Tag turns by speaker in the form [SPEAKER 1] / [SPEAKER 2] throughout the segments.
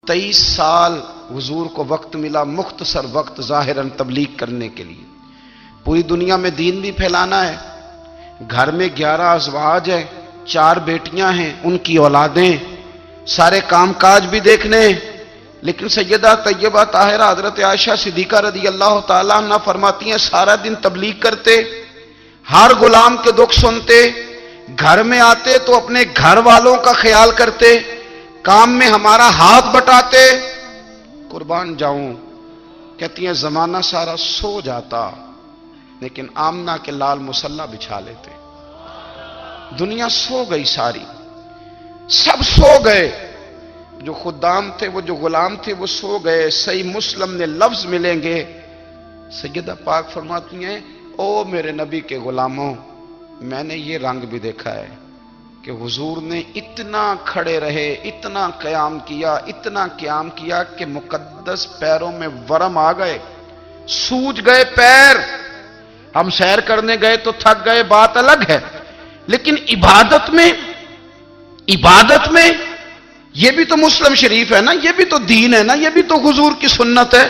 [SPEAKER 1] 23 سال حضور کو وقت ملا، مختصر وقت ظاہراً تبلیغ کرنے کے لیے، پوری دنیا میں دین بھی پھیلانا ہے۔ گھر میں 11 ازواج ہیں، 4 بیٹیاں ہیں، ان کی اولادیں، سارے کام کاج بھی دیکھنے ہیں۔ لیکن سیدہ طیبہ طاہرہ حضرت عائشہ صدیقہ رضی اللہ تعالیٰ عنہ فرماتی ہیں سارا دن تبلیغ کرتے، ہر غلام کے دکھ سنتے، گھر میں آتے تو اپنے گھر والوں کا خیال کرتے، کام میں ہمارا ہاتھ بٹاتے۔ قربان جاؤں، کہتی ہیں زمانہ سارا سو جاتا لیکن آمنہ کے لال مصلی بچھا لیتے۔ دنیا سو گئی، ساری سب سو گئے، جو خدام تھے، وہ جو غلام تھے، وہ سو گئے۔ صحیح مسلم میں لفظ ملیں گے، سیدہ پاک فرماتی ہیں او میرے نبی کے غلاموں، میں نے یہ رنگ بھی دیکھا ہے کہ حضور نے اتنا کھڑے رہے، اتنا قیام کیا، اتنا قیام کیا کہ مقدس پیروں میں ورم آ گئے، سوج گئے پیر۔ ہم سیر کرنے گئے تو تھک گئے، بات الگ ہے، لیکن عبادت میں یہ بھی تو مسلم شریف ہے نا، یہ بھی تو دین ہے نا، یہ بھی تو حضور کی سنت ہے،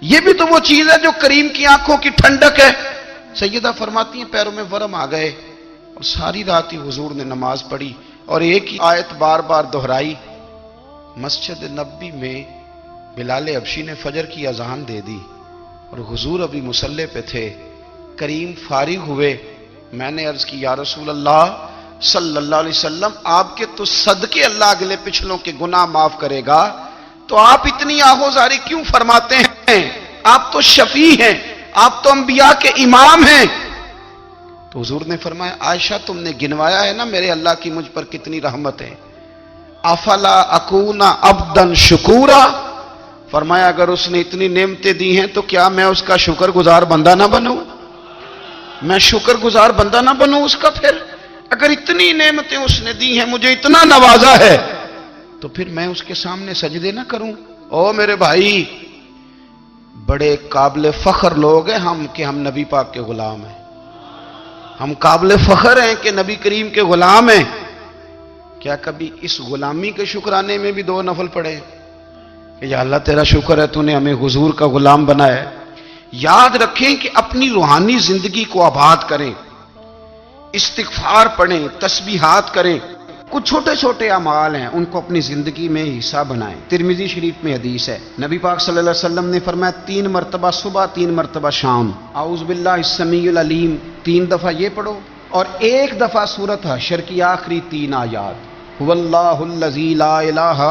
[SPEAKER 1] یہ بھی تو وہ چیز ہے جو کریم کی آنکھوں کی ٹھنڈک ہے۔ سیدہ فرماتی ہیں پیروں میں ورم آ گئے، اور ساری رات ہی حضور نے نماز پڑھی اور ایک ہی آیت بار بار دہرائی۔ مسجد نبوی میں بلال حبشی نے فجر کی اذان دے دی اور حضور ابھی مصلی پہ تھے، کریم فارغ ہوئے۔ میں نے عرض کی یا رسول اللہ صلی اللہ علیہ وسلم، آپ کے تو صدقے اللہ اگلے پچھلوں کے گناہ معاف کرے گا، تو آپ اتنی آہوزاری کیوں فرماتے ہیں؟ آپ تو شفیع ہیں، آپ تو انبیاء کے امام ہیں۔ تو حضور نے فرمایا عائشہ تم نے گنوایا ہے نا میرے اللہ کی مجھ پر کتنی رحمت ہے، افلا اکون عبدا شکورا، فرمایا اگر اس نے اتنی نعمتیں دی ہیں تو کیا میں اس کا شکر گزار بندہ نہ بنوں؟ میں شکر گزار بندہ نہ بنوں اس کا؟ پھر اگر اتنی نعمتیں اس نے دی ہیں، مجھے اتنا نوازا ہے، تو پھر میں اس کے سامنے سجدے نہ کروں؟ او میرے بھائی، بڑے قابل فخر لوگ ہیں ہم کہ ہم نبی پاک کے غلام ہیں، ہم قابل فخر ہیں کہ نبی کریم کے غلام ہیں۔ کیا کبھی اس غلامی کے شکرانے میں بھی 2 نفل پڑھے کہ یا اللہ تیرا شکر ہے تو نے ہمیں حضور کا غلام بنایا ہے؟ یاد رکھیں کہ اپنی روحانی زندگی کو آباد کریں، استغفار پڑھیں، تسبیحات کریں، کچھ چھوٹے چھوٹے اعمال ہیں ان کو اپنی زندگی میں حصہ بنائیں۔ ترمذی شریف میں حدیث ہے، نبی پاک صلی اللہ علیہ وسلم نے فرمایا 3 مرتبہ صبح، 3 مرتبہ شام اعوذ باللہ السمیع العلیم 3 دفعہ یہ پڑھو، اور 1 دفعہ سورۃ حشر کی آخری 3 آیات، هو اللہ الذی لا الہ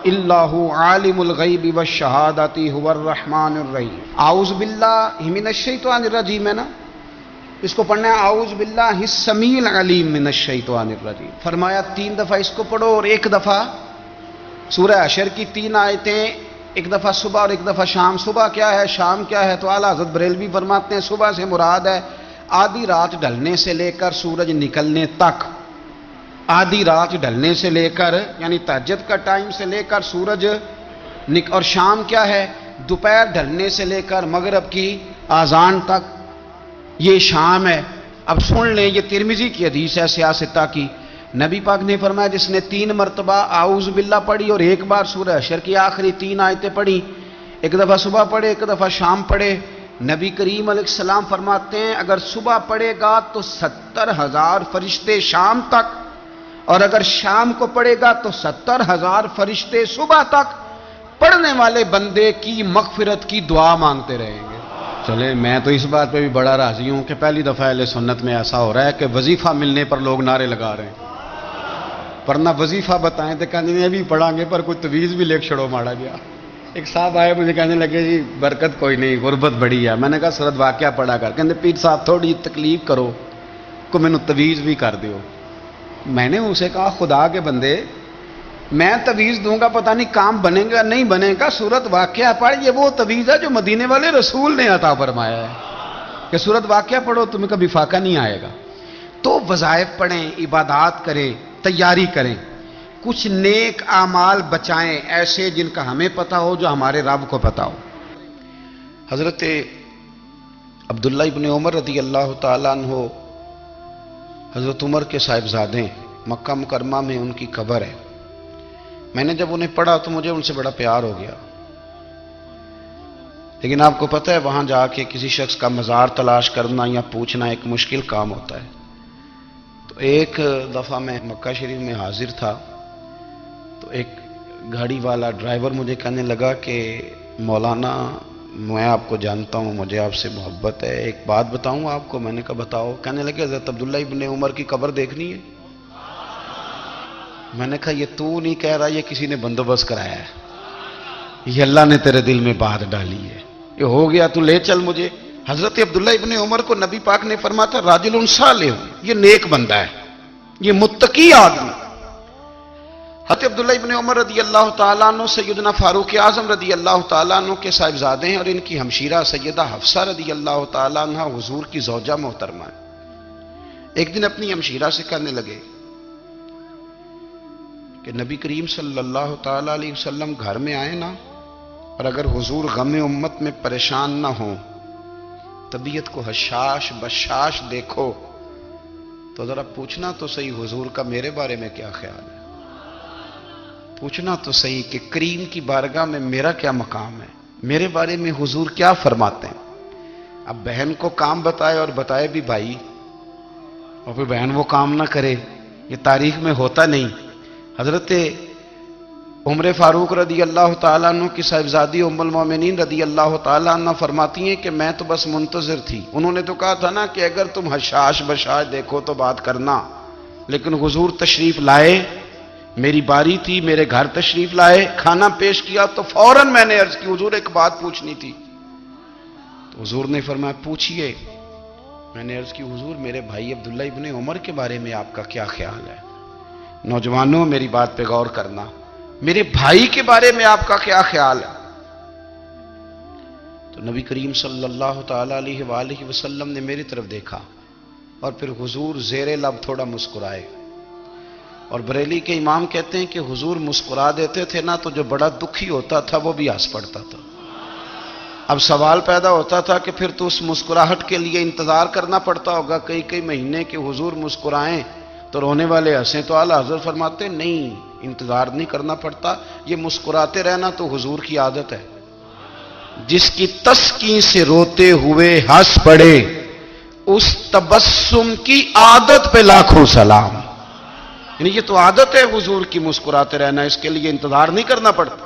[SPEAKER 1] الا هو عالم الغیب والشہادۃ هو الرحمن الرحیم۔ اعوذ باللہ من الشیطان الرجیم ہے نا، اس کو پڑھنا ہے اعوذ باللہ السمیع العلیم من الشیطان الرجیم۔ فرمایا 3 دفعہ اس کو پڑھو اور 1 دفعہ سورہ حشر کی 3 آیتیں، 1 دفعہ صبح اور 1 دفعہ شام۔ صبح کیا ہے، شام کیا ہے؟ تو اعلیٰ حضرت بریلوی فرماتے ہیں صبح سے مراد ہے آدھی رات ڈھلنے سے لے کر سورج نکلنے تک، آدھی رات ڈھلنے سے لے کر یعنی تہجد کا ٹائم سے لے کر سورج اور شام کیا ہے، دوپہر ڈھلنے سے لے کر مغرب کی اذان تک، یہ شام ہے۔ اب سن لیں، یہ ترمذی کی حدیث ہے سیاستہ کی، نبی پاک نے فرمایا جس نے 3 مرتبہ اعوذ باللہ پڑھی اور 1 بار سورہ حشر کی آخری 3 آیتیں پڑھی، 1 دفعہ صبح پڑھے، 1 دفعہ شام پڑھے، نبی کریم علیہ السلام فرماتے ہیں اگر صبح پڑھے گا تو 70,000 فرشتے شام تک، اور اگر شام کو پڑھے گا تو 70,000 فرشتے صبح تک پڑھنے والے بندے کی مغفرت کی دعا مانگتے رہیں گے۔ چلے میں تو اس بات پہ بھی بڑا راضی ہوں کہ پہلی دفعہ اہل سنت میں ایسا ہو رہا ہے کہ وظیفہ ملنے پر لوگ نعرے لگا رہے ہیں، ورنہ وظیفہ بتائیں تو کہنے یہ بھی پڑھیں گے پر کوئی تویز بھی لکھ چھڑو ماڑا گیا۔ ایک صاحب آئے مجھے کہنے لگے جی برکت کوئی نہیں، غربت بڑی ہے۔ میں نے کہا سورۃ واقعہ پڑھا کر، کہنے پیر صاحب تھوڑی تکلیف کرو کو میں نے تویز بھی کر دیو۔ میں نے اسے کہا خدا کے بندے میں تویز دوں گا پتہ نہیں کام بنے گا نہیں بنے گا، سورۃ واقعہ پڑھ، یہ وہ تویز ہے جو مدینے والے رسول نے عطا فرمایا ہے کہ سورۃ واقعہ پڑھو تمہیں کبھی فاقہ نہیں آئے گا۔ تو وظائف پڑھیں، عبادات کریں، تیاری کریں، کچھ نیک اعمال بچائیں ایسے جن کا ہمیں پتہ ہو، جو ہمارے رب کو پتہ ہو۔ حضرت عبداللہ ابن عمر رضی اللہ تعالیٰ عنہ حضرت عمر کے صاحبزادے، مکہ مکرمہ میں ان کی قبر ہے۔ میں نے جب انہیں پڑھا تو مجھے ان سے بڑا پیار ہو گیا، لیکن آپ کو پتہ ہے وہاں جا کے کسی شخص کا مزار تلاش کرنا یا پوچھنا ایک مشکل کام ہوتا ہے۔ تو ایک دفعہ میں مکہ شریف میں حاضر تھا، تو ایک گاڑی والا ڈرائیور مجھے کہنے لگا کہ مولانا میں آپ کو جانتا ہوں، مجھے آپ سے محبت ہے، ایک بات بتاؤں آپ کو؟ میں نے کہا بتاؤ۔ کہنے لگے حضرت عبداللہ ابن عمر کی قبر دیکھنی ہے۔ میں نے کہا یہ تو نہیں کہہ رہا، یہ کسی نے بندوبست کرایا ہے، یہ اللہ نے تیرے دل میں بات ڈالی ہے، یہ ہو گیا تو لے چل مجھے۔ حضرت عبداللہ ابن عمر کو نبی پاک نے فرمایا تھا راجل صالح، یہ نیک بندہ ہے، یہ متقی آدمی۔ حضرت عبداللہ ابن عمر رضی اللہ تعالیٰ عنہ سیدنا فاروق اعظم رضی اللہ تعالیٰ عنہ کے صاحبزادے ہیں، اور ان کی ہمشیرہ سیدہ حفصہ رضی اللہ تعالیٰ عنہ حضور کی زوجہ محترمہ ہے۔ ایک دن اپنی ہمشیرہ سے کہنے لگے کہ نبی کریم صلی اللہ تعالیٰ علیہ وسلم گھر میں آئے نا، اور اگر حضور غم امت میں پریشان نہ ہوں، طبیعت کو حشاش بشاش دیکھو، تو ذرا پوچھنا تو صحیح حضور کا میرے بارے میں کیا خیال ہے، پوچھنا تو صحیح کہ کریم کی بارگاہ میں میرا کیا مقام ہے، میرے بارے میں حضور کیا فرماتے ہیں۔ اب بہن کو کام بتائے، اور بتائے بھی بھائی، اور پھر بہن وہ کام نہ کرے، یہ تاریخ میں ہوتا نہیں۔ حضرت عمر فاروق رضی اللہ تعالیٰ عنہ کی صاحبزادی ام المومنین رضی اللہ تعالیٰ عنہ فرماتی ہیں کہ میں تو بس منتظر تھی، انہوں نے تو کہا تھا نا کہ اگر تم حشاش بشاش دیکھو تو بات کرنا، لیکن حضور تشریف لائے، میری باری تھی، میرے گھر تشریف لائے، کھانا پیش کیا تو فوراً میں نے عرض کی حضور ایک بات پوچھنی تھی، تو حضور نے فرمایا پوچھئے۔ میں نے عرض کی حضور میرے بھائی عبداللہ ابن عمر کے بارے میں آپ کا کیا خیال ہے؟ نوجوانوں میری بات پہ غور کرنا، میرے بھائی کے بارے میں آپ کا کیا خیال ہے؟ تو نبی کریم صلی اللہ تعالیٰ علیہ وآلہ وسلم نے میری طرف دیکھا، اور پھر حضور زیر لب تھوڑا مسکرائے، اور بریلی کے امام کہتے ہیں کہ حضور مسکرا دیتے تھے نا تو جو بڑا دکھی ہوتا تھا وہ بھی ہنس پڑتا تھا۔ اب سوال پیدا ہوتا تھا کہ پھر تو اس مسکراہٹ کے لیے انتظار کرنا پڑتا ہوگا کئی کئی مہینے کہ حضور مسکرائیں تو رونے والے ہنسیں، تو اعلیٰ حضرت فرماتے نہیں، انتظار نہیں کرنا پڑتا، یہ مسکراتے رہنا تو حضور کی عادت ہے۔ جس کی تسکین سے روتے ہوئے ہنس پڑے، اس تبسم کی عادت پہ لاکھوں سلام۔ یعنی یہ تو عادت ہے حضور کی مسکراتے رہنا، اس کے لیے انتظار نہیں کرنا پڑتا۔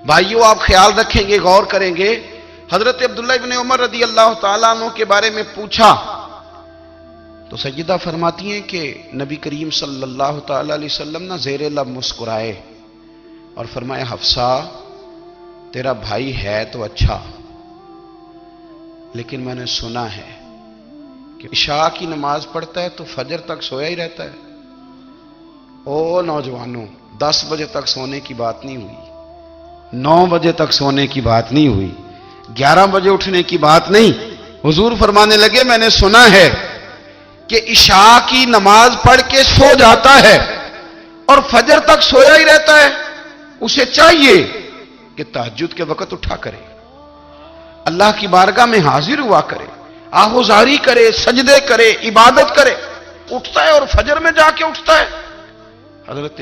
[SPEAKER 1] بھائیو آپ خیال رکھیں گے، غور کریں گے، حضرت عبداللہ ابن عمر رضی اللہ تعالیٰ عنہ کے بارے میں پوچھا تو سیدہ فرماتی ہیں کہ نبی کریم صلی اللہ تعالیٰ علیہ وسلم نہ زیر لب مسکرائے اور فرمایا حفصہ تیرا بھائی ہے تو اچھا، لیکن میں نے سنا ہے کہ عشاء کی نماز پڑھتا ہے تو فجر تک سویا ہی رہتا ہے۔ او نوجوانوں، 10 بجے تک سونے کی بات نہیں ہوئی، 9 بجے تک سونے کی بات نہیں ہوئی، 11 بجے اٹھنے کی بات نہیں۔ حضور فرمانے لگے میں نے سنا ہے کہ عشاء کی نماز پڑھ کے سو جاتا ہے اور فجر تک سویا ہی رہتا ہے، اسے چاہیے کہ تہجد کے وقت اٹھا کرے، اللہ کی بارگاہ میں حاضر ہوا کرے، آہوزاری کرے، سجدے کرے، عبادت کرے، اٹھتا ہے اور فجر میں جا کے اٹھتا ہے۔ حضرت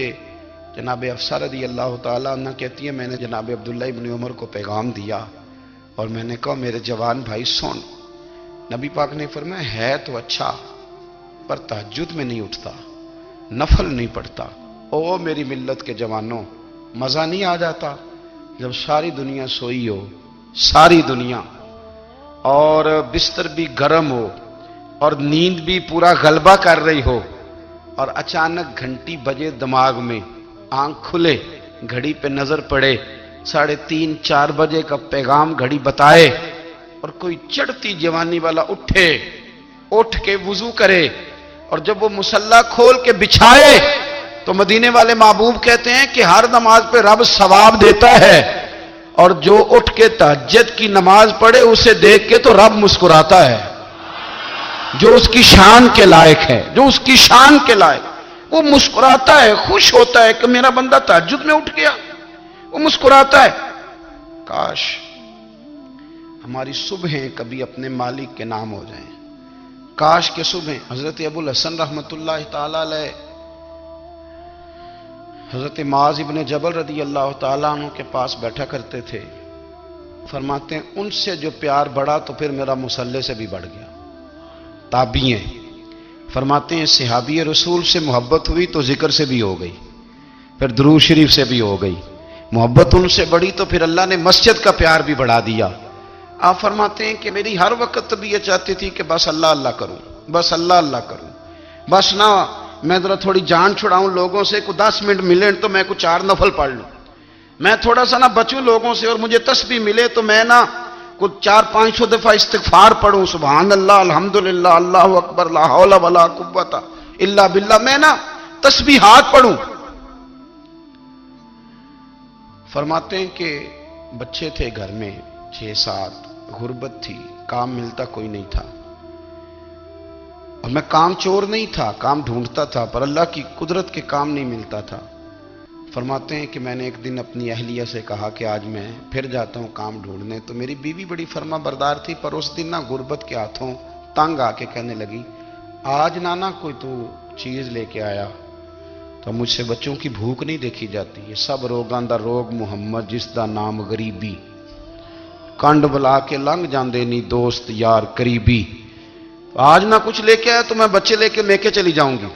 [SPEAKER 1] جناب حفصہ رضی اللہ تعالیٰ عنہ کہتی ہے میں نے جناب عبداللہ ابن عمر کو پیغام دیا اور میں نے کہا میرے جوان بھائی سن، نبی پاک نے فرمایا ہے تو اچھا پر تہجد میں نہیں اٹھتا، نفل نہیں پڑھتا۔ او میری ملت کے جوانوں، مزہ نہیں آ جاتا جب ساری دنیا سوئی ہو، ساری دنیا، اور بستر بھی گرم ہو اور نیند بھی پورا غلبہ کر رہی ہو، اور اچانک گھنٹی بجے دماغ میں، آنکھ کھلے، گھڑی پہ نظر پڑے، 3:30 4 بجے کا پیغام گھڑی بتائے، اور کوئی چڑھتی جوانی والا اٹھ کے وضو کرے، اور جب وہ مصلی کھول کے بچھائے تو مدینے والے محبوب کہتے ہیں کہ ہر نماز پہ رب ثواب دیتا ہے، اور جو اٹھ کے تہجد کی نماز پڑھے اسے دیکھ کے تو رب مسکراتا ہے، جو اس کی شان کے لائق ہے، جو اس کی شان کے لائق، وہ مسکراتا ہے، خوش ہوتا ہے کہ میرا بندہ تہجد میں اٹھ گیا، وہ مسکراتا ہے۔ کاش ہماری صبحیں کبھی اپنے مالک کے نام ہو جائیں، کاش کے صبح حضرت ابو الحسن رحمت اللہ تعالی علیہ حضرت معاذ ابن جبل رضی اللہ تعالیٰ عنہ کے پاس بیٹھا کرتے تھے. فرماتے ہیں ان سے جو پیار بڑھا تو پھر میرا مصلی سے بھی بڑھ گیا. تابعی ہیں. فرماتے ہیں صحابی رسول سے محبت ہوئی تو ذکر سے بھی ہو گئی, پھر درود شریف سے بھی ہو گئی. محبت ان سے بڑھی تو پھر اللہ نے مسجد کا پیار بھی بڑھا دیا. آپ فرماتے ہیں کہ میری ہر وقت بھی یہ چاہتی تھی کہ بس اللہ اللہ کروں, بس اللہ اللہ کروں, بس نہ میں ذرا تھوڑی جان چھڑاؤں لوگوں سے, کو 10 منٹ ملے تو میں کچھ 4 نفل پڑھ لوں, میں تھوڑا سا نہ بچوں لوگوں سے, اور مجھے تسبیح ملے تو میں نہ کچھ 400-500 دفعہ استغفار پڑھوں, سبحان اللہ, الحمدللہ, اللہ اکبر, لا حول ولا قوت الا باللہ, میں نہ تسبیحات پڑھوں. فرماتے ہیں کہ بچے تھے گھر میں 6-7, غربت تھی, کام ملتا کوئی نہیں تھا, اور میں کام چور نہیں تھا, کام ڈھونڈتا تھا, پر اللہ کی قدرت کے کام نہیں ملتا تھا. فرماتے ہیں کہ میں نے ایک دن اپنی اہلیہ سے کہا کہ آج میں پھر جاتا ہوں کام ڈھونڈنے. تو میری بیوی بڑی فرما بردار تھی, پر اس دن نہ غربت کے ہاتھوں تنگ آ کے کہنے لگی, آج نانا کوئی تو چیز لے کے آیا. تو مجھ سے بچوں کی بھوک نہیں دیکھی جاتی. یہ سب روگاں دا روگ محمد جس دا نام غریبی, کنڈ بلا کے لنگ جاندے نہیں دوست یار قریبی. آج نہ کچھ لے کے آیا تو میں بچے لے کے میکے چلی جاؤں گی.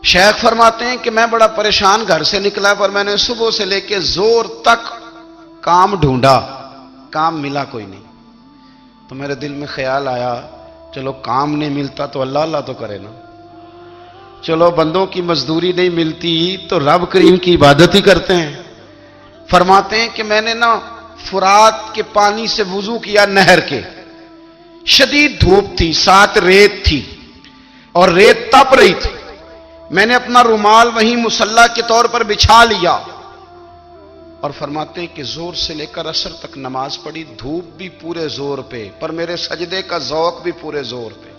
[SPEAKER 1] شیخ فرماتے ہیں کہ میں بڑا پریشان گھر سے نکلا, پر میں نے صبح سے لے کے زور تک کام ڈھونڈا, کام ملا کوئی نہیں. تو میرے دل میں خیال آیا, چلو کام نہیں ملتا تو اللہ اللہ تو کرے نا, چلو بندوں کی مزدوری نہیں ملتی تو رب کریم کی عبادت ہی کرتے ہیں. فرماتے ہیں کہ میں نے نا فرات کے پانی سے وضو کیا, نہر کے, شدید دھوپ تھی, ساتھ ریت تھی, اور ریت تپ رہی تھی. میں نے اپنا رومال وہیں مصلی کے طور پر بچھا لیا, اور فرماتے ہیں کہ زور سے لے کر عصر تک نماز پڑھی. دھوپ بھی پورے زور پہ, پر میرے سجدے کا ذوق بھی پورے زور پہ.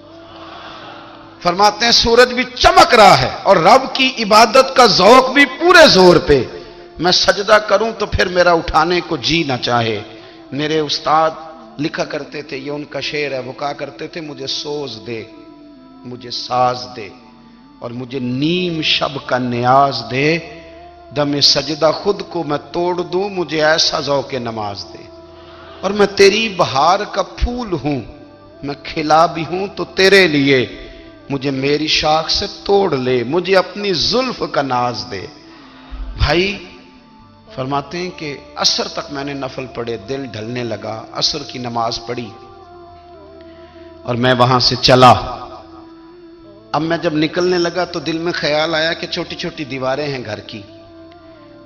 [SPEAKER 1] فرماتے ہیں سورج بھی چمک رہا ہے, اور رب کی عبادت کا ذوق بھی پورے زور پہ. میں سجدہ کروں تو پھر میرا اٹھانے کو جی نہ چاہے. میرے استاد لکھا کرتے تھے, یہ ان کا شعر ہے, وہ کہا کرتے تھے, مجھے سوز دے, مجھے ساز دے, اور مجھے نیم شب کا نیاز دے, دم سجدہ خود کو میں توڑ دوں, مجھے ایسا ذوق نماز دے. اور میں تیری بہار کا پھول ہوں, میں کھلا بھی ہوں تو تیرے لیے, مجھے میری شاخ سے توڑ لے, مجھے اپنی زلف کا ناز دے. بھائی فرماتے ہیں کہ عصر تک میں نے نفل پڑھے, دل ڈھلنے لگا, عصر کی نماز پڑھی اور میں وہاں سے چلا. اب میں جب نکلنے لگا تو دل میں خیال آیا کہ چھوٹی چھوٹی دیواریں ہیں گھر کی,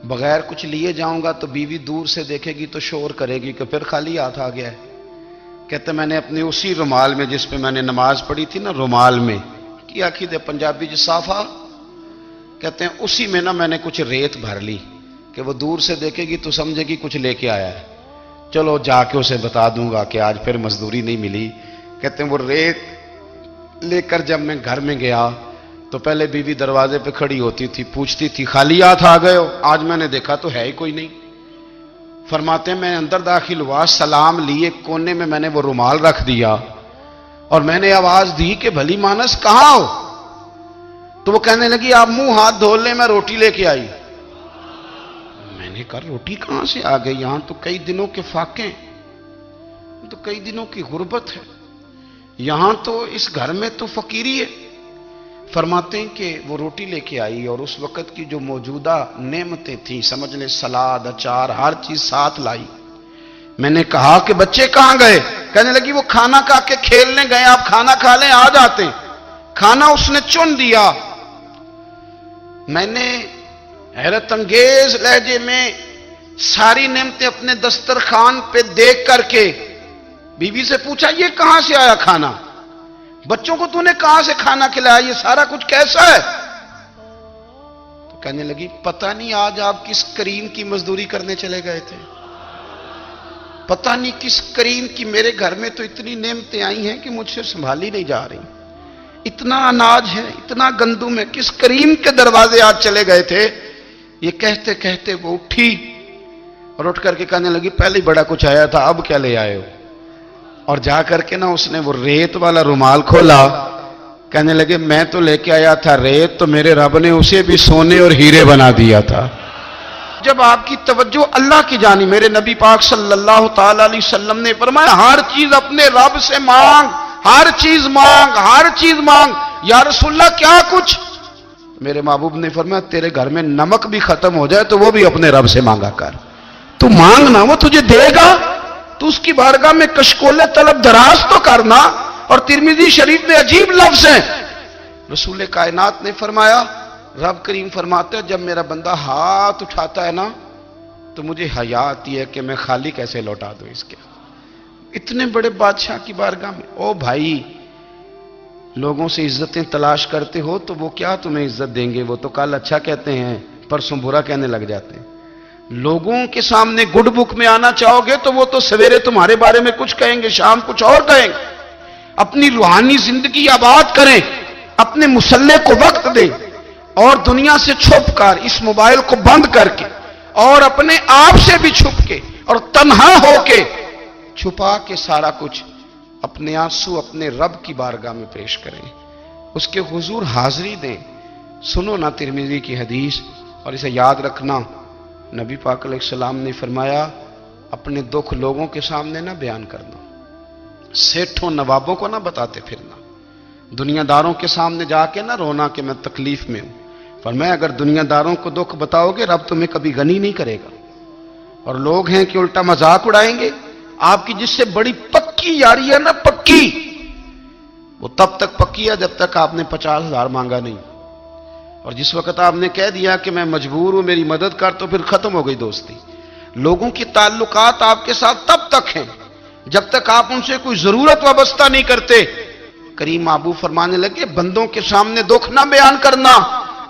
[SPEAKER 1] بغیر کچھ لیے جاؤں گا تو بیوی دور سے دیکھے گی تو شور کرے گی کہ پھر خالی ہاتھ آ گیا ہے. کہتے میں نے اپنے اسی رومال میں جس پہ میں نے نماز پڑھی تھی نا, رومال میں کی آخی دے پنجابی جو صافہ کہتے ہیں, اسی میں نا میں نے کچھ ریت بھر لی کہ وہ دور سے دیکھے گی تو سمجھے گی کچھ لے کے آیا ہے, چلو جا کے اسے بتا دوں گا کہ آج پھر مزدوری نہیں ملی. کہتے ہیں وہ ریت لے کر جب میں گھر میں گیا تو پہلے بیوی دروازے پہ کھڑی ہوتی تھی, پوچھتی تھی خالی ہاتھ آ گئے ہو؟ آج میں نے دیکھا تو ہے ہی کوئی نہیں. فرماتے ہیں میں اندر داخل ہوا, سلام لیے, کونے میں میں نے وہ رومال رکھ دیا, اور میں نے آواز دی کہ بھلی مانس کہاں ہو؟ تو وہ کہنے لگی آپ منہ ہاتھ دھو لیں, میں روٹی لے کے آئی. میں نے کہا روٹی کہاں سے آ گئی؟ یہاں تو کئی دنوں کے فاقے, تو کئی دنوں کی غربت ہے, یہاں تو اس گھر میں تو فقیری ہے. فرماتے ہیں کہ وہ روٹی لے کے آئی, اور اس وقت کی جو موجودہ نعمتیں تھیں, سمجھ لیں سلاد, اچار, ہر چیز ساتھ لائی. میں نے کہا کہ بچے کہاں گئے؟ کہنے لگی وہ کھانا کھا کے کھیلنے گئے, آپ کھانا کھا لیں آ جاتے ہیں. کھانا اس نے چن دیا. میں نے حیرت انگیز لہجے میں ساری نعمتیں اپنے دسترخوان پہ دیکھ کر کے بیوی سے پوچھا یہ کہاں سے آیا کھانا؟ بچوں کو تو نے کہاں سے کھانا کھلایا؟ یہ سارا کچھ کیسا ہے؟ تو کہنے لگی پتہ نہیں آج آپ کس کریم کی مزدوری کرنے چلے گئے تھے, پتہ نہیں کس کریم کی. میرے گھر میں تو اتنی نعمتیں آئی ہیں کہ مجھ سے سنبھالی نہیں جا رہی, اتنا اناج ہے, اتنا گندم ہے, کس کریم کے دروازے آج چلے گئے تھے؟ یہ کہتے کہتے وہ اٹھی اور اٹھ کر کے کہنے لگی پہلے ہی بڑا کچھ آیا تھا, اب کیا لے آئے ہو؟ اور جا کر کے نا اس نے وہ ریت والا رومال کھولا کہنے لگے میں تو لے کے آیا تھا ریت، تو میرے رب نے اسے بھی سونے اور ہیرے بنا دیا تھا۔ جب آپ کی توجہ اللہ کی جانب، میرے نبی پاک صلی اللہ تعالی علیہ وسلم نے فرمایا ہر چیز اپنے رب سے مانگ، ہر چیز مانگ، ہر چیز مانگ۔ یا رسول اللہ کیا کچھ؟ میرے محبوب نے فرمایا تیرے گھر میں نمک بھی ختم ہو جائے تو وہ بھی اپنے رب سے مانگا کر، تو مانگنا وہ تجھے دے گا، تو اس کی بارگاہ میں کشکول طلب دراز تو کرنا۔ اور ترمذی شریف میں عجیب لفظ ہیں، رسول کائنات نے فرمایا، رب کریم فرماتے ہیں جب میرا بندہ ہاتھ اٹھاتا ہے نا تو مجھے حیا آتی ہے کہ میں خالی کیسے لوٹا دوں اس کے۔ اتنے بڑے بادشاہ کی بارگاہ میں، او بھائی لوگوں سے عزتیں تلاش کرتے ہو تو وہ کیا تمہیں عزت دیں گے؟ وہ تو کل اچھا کہتے ہیں پرسوں برا کہنے لگ جاتے ہیں۔ لوگوں کے سامنے گڈ بک میں آنا چاہو گے تو وہ تو سویرے تمہارے بارے میں کچھ کہیں گے، شام کچھ اور کہیں گے۔ اپنی روحانی زندگی آباد کریں، اپنے مسلح کو وقت دیں، اور دنیا سے چھپ کر اس موبائل کو بند کر کے اور اپنے آپ سے بھی چھپ کے اور تنہا ہو کے چھپا کے سارا کچھ اپنے آنسو اپنے رب کی بارگاہ میں پیش کریں، اس کے حضور حاضری دیں۔ سنو نا ترمذی کی حدیث، اور اسے یاد رکھنا، نبی پاک علیہ السلام نے فرمایا اپنے دکھ لوگوں کے سامنے نہ بیان کرنا، سیٹھوں نوابوں کو نہ بتاتے پھرنا، دنیا داروں کے سامنے جا کے نہ رونا کہ میں تکلیف میں ہوں۔ فرمایا اگر دنیا داروں کو دکھ بتاؤ گے رب تمہیں کبھی غنی نہیں کرے گا، اور لوگ ہیں کہ الٹا مذاق اڑائیں گے۔ آپ کی جس سے بڑی پکی یاری ہے نا، پکی، وہ تب تک پکی ہے جب تک آپ نے 50,000 مانگا نہیں، اور جس وقت آپ نے کہہ دیا کہ میں مجبور ہوں میری مدد کر تو پھر ختم ہو گئی دوستی۔ لوگوں کی تعلقات آپ کے ساتھ تب تک ہیں جب تک آپ ان سے کوئی ضرورت وابستہ نہیں کرتے۔ کریم محبوب فرمانے لگے بندوں کے سامنے دکھ نہ بیان کرنا،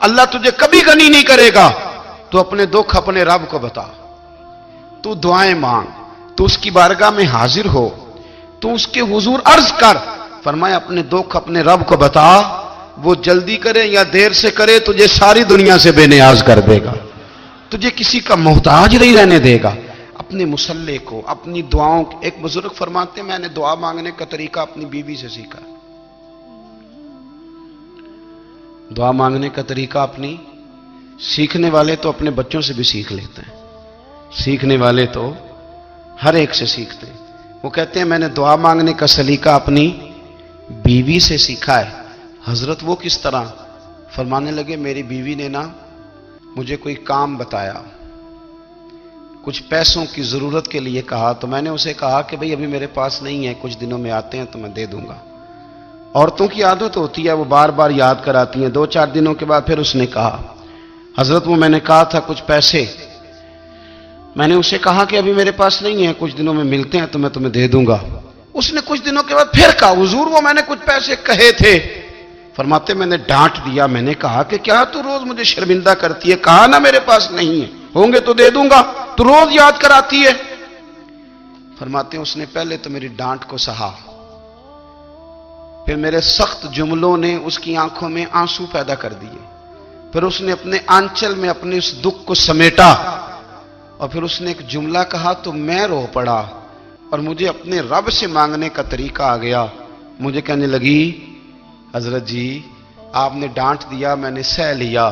[SPEAKER 1] اللہ تجھے کبھی غنی نہیں کرے گا۔ تو اپنے دکھ اپنے رب کو بتا، تو دعائیں مانگ، تو اس کی بارگاہ میں حاضر ہو، تو اس کے حضور عرض کر۔ فرمایا اپنے دکھ اپنے رب کو بتا، وہ جلدی کرے یا دیر سے کرے تجھے ساری دنیا سے بے نیاز کر دے گا، تجھے کسی کا محتاج نہیں رہنے دے گا۔ اپنے مسلح کو، اپنی دعاؤں، ایک بزرگ فرماتے ہیں میں نے دعا مانگنے کا طریقہ اپنی بیوی سے سیکھا۔ دعا مانگنے کا طریقہ اپنی، سیکھنے والے تو اپنے بچوں سے بھی سیکھ لیتے ہیں، سیکھنے والے تو ہر ایک سے سیکھتے ہیں۔ وہ کہتے ہیں میں نے دعا مانگنے کا سلیقہ اپنی بیوی سے سیکھا ہے۔ حضرت وہ کس طرح؟ فرمانے لگے میری بیوی نے نا مجھے کوئی کام بتایا، کچھ پیسوں کی ضرورت کے لیے کہا، تو میں نے اسے کہا کہ بھئی ابھی میرے پاس نہیں ہے، کچھ دنوں میں آتے ہیں تو میں دے دوں گا۔ عورتوں کی عادت ہوتی ہے وہ بار بار یاد کراتی ہیں، 2-4 دنوں کے بعد پھر اس نے کہا حضرت وہ میں نے کہا تھا کچھ پیسے، میں نے اسے کہا کہ ابھی میرے پاس نہیں ہے، کچھ دنوں میں ملتے ہیں تو میں تمہیں دے دوں گا۔ اس نے کچھ دنوں کے بعد پھر کہا حضور وہ میں نے کچھ پیسے کہے تھے۔ فرماتے میں نے ڈانٹ دیا، میں نے کہا کہ کیا تو روز مجھے شرمندہ کرتی ہے، کہا نا میرے پاس نہیں ہے، ہوں گے تو دے دوں گا، تو روز یاد کراتی ہے۔ فرماتے ہیں اس نے پہلے تو میری ڈانٹ کو سہا، پھر میرے سخت جملوں نے اس کی آنکھوں میں آنسو پیدا کر دیے، پھر اس نے اپنے آنچل میں اپنے اس دکھ کو سمیٹا، اور پھر اس نے ایک جملہ کہا تو میں رو پڑا، اور مجھے اپنے رب سے مانگنے کا طریقہ آ گیا۔ مجھے کہنے لگی حضرت جی آپ نے ڈانٹ دیا میں نے سہ لیا،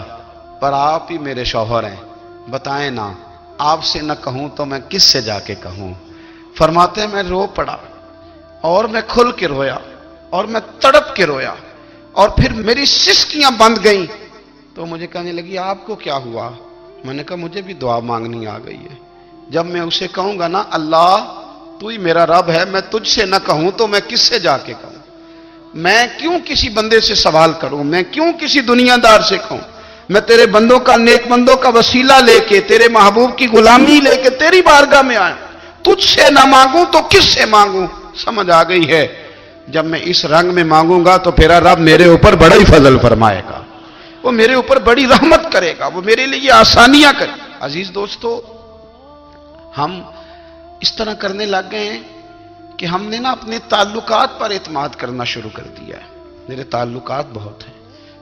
[SPEAKER 1] پر آپ ہی میرے شوہر ہیں، بتائیں نا آپ سے نہ کہوں تو میں کس سے جا کے کہوں۔ فرماتے ہیں میں رو پڑا، اور میں کھل کے رویا، اور میں تڑپ کے رویا، اور پھر میری سسکیاں بند گئیں۔ تو مجھے کہنے لگی آپ کو کیا ہوا؟ میں نے کہا مجھے بھی دعا مانگنی آ گئی ہے، جب میں اسے کہوں گا نا اللہ تو ہی میرا رب ہے، میں تجھ سے نہ کہوں تو میں کس سے جا کے کہوں؟ میں کیوں کسی بندے سے سوال کروں؟ میں کیوں کسی دنیا دار سے کہوں؟ میں تیرے بندوں کا، نیک بندوں کا وسیلہ لے کے، تیرے محبوب کی غلامی لے کے تیری بارگاہ میں آیا، تجھ سے نہ مانگوں تو کس سے مانگوں؟ سمجھ آ گئی ہے جب میں اس رنگ میں مانگوں گا تو پھر رب میرے اوپر بڑا ہی فضل فرمائے گا، وہ میرے اوپر بڑی رحمت کرے گا، وہ میرے لیے آسانیاں کرے گا۔ عزیز دوستو ہم اس طرح کرنے لگ گئے ہیں کہ ہم نے نا اپنے تعلقات پر اعتماد کرنا شروع کر دیا ہے۔ میرے تعلقات بہت ہیں،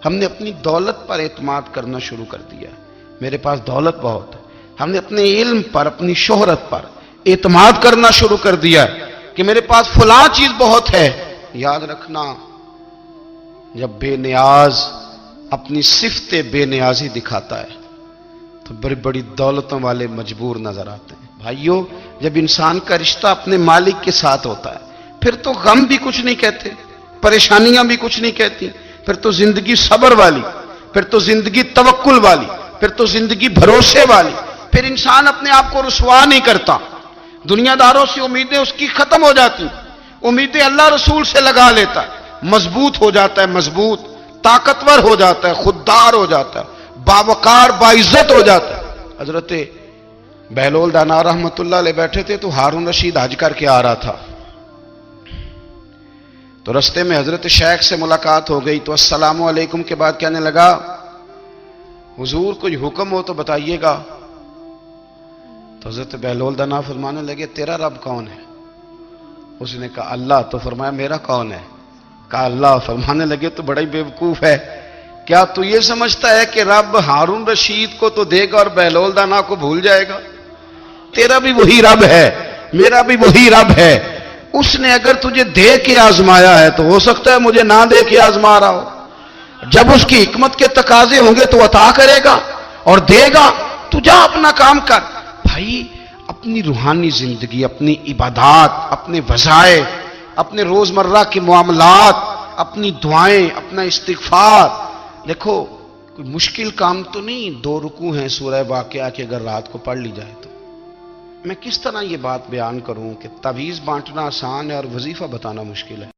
[SPEAKER 1] ہم نے اپنی دولت پر اعتماد کرنا شروع کر دیا ہے، میرے پاس دولت بہت ہے۔ ہم نے اپنے علم پر، اپنی شہرت پر اعتماد کرنا شروع کر دیا ہے کہ میرے پاس فلاں چیز بہت ہے۔ یاد رکھنا جب بے نیاز اپنی صفت بے نیازی دکھاتا ہے تو بڑی بڑی دولتوں والے مجبور نظر آتے ہیں۔ بھائیو، جب انسان کا رشتہ اپنے مالک کے ساتھ ہوتا ہے پھر تو غم بھی کچھ نہیں کہتے، پریشانیاں بھی کچھ نہیں کہتی، پھر تو زندگی صبر والی، پھر تو زندگی توکل والی، پھر تو زندگی بھروسے والی، پھر انسان اپنے آپ کو رسوا نہیں کرتا، دنیا داروں سے امیدیں اس کی ختم ہو جاتی، امیدیں اللہ رسول سے لگا لیتا ہے، مضبوط ہو جاتا ہے، مضبوط طاقتور ہو جاتا ہے، خوددار ہو جاتا ہے، باوقار باعزت ہو جاتا ہے۔ حضرت بہلول دانا رحمت اللہ علیہ بیٹھے تھے تو ہارون رشید حج کر کے آ رہا تھا، تو رستے میں حضرت شیخ سے ملاقات ہو گئی تو السلام علیکم کے بعد کہنے لگا حضور کوئی حکم ہو تو بتائیے گا۔ تو حضرت بہلول دانا فرمانے لگے تیرا رب کون ہے؟ اس نے کہا اللہ۔ تو فرمایا میرا کون ہے؟ کہا اللہ۔ فرمانے لگے تو بڑا ہی بیوقوف ہے، کیا تو یہ سمجھتا ہے کہ رب ہارون رشید کو تو دے گا اور بہلول دانا کو بھول جائے گا؟ تیرا بھی وہی رب ہے، میرا بھی وہی رب ہے، اس نے اگر تجھے دے کے آزمایا ہے تو ہو سکتا ہے مجھے نہ دے کے آزما رہا ہو، جب اس کی حکمت کے تقاضے ہوں گے تو عطا کرے گا اور دے گا، تو جا اپنا کام کر۔ بھائی اپنی روحانی زندگی، اپنی عبادات، اپنے وظائف، اپنے روزمرہ کے معاملات، اپنی دعائیں، اپنا استغفار، دیکھو کوئی مشکل کام تو نہیں، 2 رکوع ہیں سورہ واقعہ کے اگر رات کو پڑھ لی جائے تو۔ میں کس طرح یہ بات بیان کروں کہ تعویذ بانٹنا آسان ہے اور وظیفہ بتانا مشکل ہے؟